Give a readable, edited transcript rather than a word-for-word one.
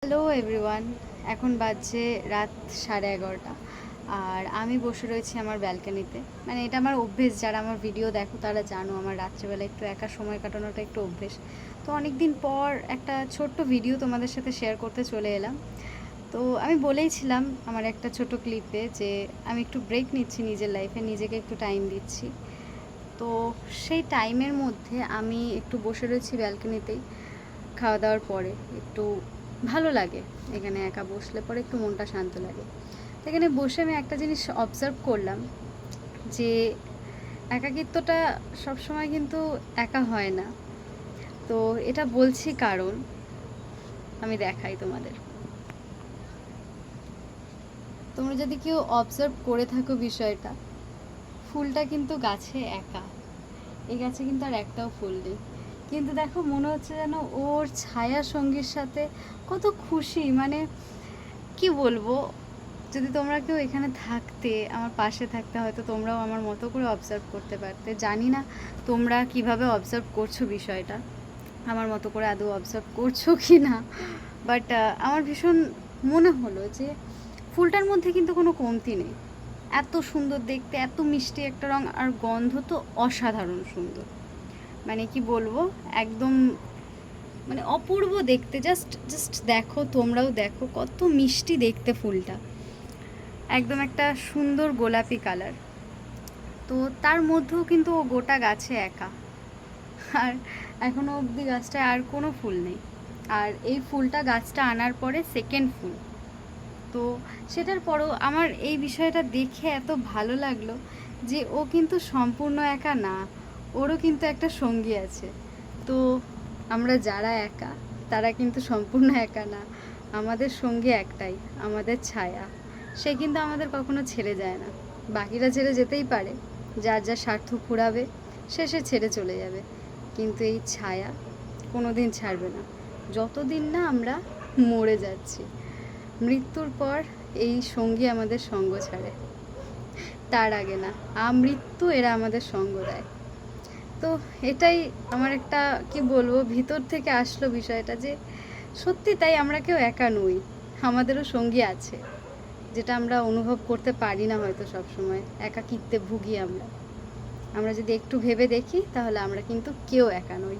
Hello everyone, এখন বাজছে রাত 11:30 আর আমি বসে রয়েছি আমার ব্যালকনিতে। মানে এটা আমার অভ্যেস, যারা আমার ভিডিও দেখো তারা জানো আমার রাত্রেবেলা একটু একা সময় কাটানোটা একটু অভ্যেস। তো অনেক দিন পর একটা ছোট্ট ভিডিও তোমাদের সাথে শেয়ার করতে চলে এলাম। তো আমি বলেইছিলাম আমার একটা ছোট ক্লিপে যে আমি একটু ব্রেক নিচ্ছি নিজের লাইফে, নিজেকে একটু টাইম দিচ্ছি। তো সেই টাইমের মধ্যে আমি একটু বসে রয়েছি ব্যালকনিতেই। খাওয়া দাওয়ার পরে একটু ভালো লাগে, এখানে একা বসলে পরে একটু মনটা শান্ত লাগে। তো এখানে বসে আমি একটা জিনিস অবজার্ভ করলাম যে একাকিত্বটা সবসময় কিন্তু একা হয় না। তো এটা বলছি কারণ আমি দেখাই তোমাদের। তোমরা যদি কেউ অবজার্ভ করে থাকো বিষয়টা, ফুলটা কিন্তু গাছে একা, এই গাছে কিন্তু আর একটাও ফুল নেই, কিন্তু দেখো মনে হচ্ছে যেন ওর ছায়া সঙ্গীর সাথে কত খুশি। মানে কি বলবো, যদি তোমরা কেউ এখানে থাকতে, আমার পাশে থাকতে, হয়তো তোমরাও আমার মতো করে অবজার্ভ করতে পারতে। জানি না তোমরা কিভাবে অবজার্ভ করছো বিষয়টা, আমার মতো করে আদৌ অবজার্ভ করছো কি না, বাট আমার ভীষণ মনে হলো যে ফুলটার মধ্যে কিন্তু কোনো কমতি নেই। এত সুন্দর দেখতে, এত মিষ্টি একটা রং, আর গন্ধ তো অসাধারণ সুন্দর। মানে কি বলবো, একদম মানে অপূর্ব দেখতে। জাস্ট জাস্ট দেখো, তোমরাও দেখো কত মিষ্টি দেখতে ফুলটা, একদম একটা সুন্দর গোলাপি কালার। তো তার মধ্যেও কিন্তু ও গোটা গাছে একা, আর এখনও অবধি গাছটায় আর কোনো ফুল নেই। আর এই ফুলটা গাছটা আনার পরে সেকেন্ড ফুল। তো সেটার পরেও আমার এই বিষয়টা দেখে এত ভালো লাগলো যে ও কিন্তু সম্পূর্ণ একা না, ওরও কিন্তু একটা সঙ্গী আছে। তো আমরা যারা একা তারা কিন্তু সম্পূর্ণ একা না, আমাদের সঙ্গী একটাই, আমাদের ছায়া। সে কিন্তু আমাদের কখনো ছেড়ে যায় না। বাকিরা ছেড়ে যেতেই পারে, যার যার স্বার্থ ফুরাবে সে ছেড়ে চলে যাবে, কিন্তু এই ছায়া কোনো দিন ছাড়বে না, যতদিন না আমরা মরে যাচ্ছি। মৃত্যুর পর এই সঙ্গী আমাদের সঙ্গ ছাড়ে, তার আগে না। আমৃত্যু এরা আমাদের সঙ্গ দেয়। তো এটাই আমার একটা কি বলবো, ভিতর থেকে আসলো বিষয়টা যে সত্যি তাই, আমরা কেউ একা নই, আমাদেরও সঙ্গী আছে, যেটা আমরা অনুভব করতে পারি না হয়তো সবসময়। একাকিত্বে ভুগি আমরা। আমরা যদি একটু ভেবে দেখি তাহলে আমরা কিন্তু কেউ একা নই।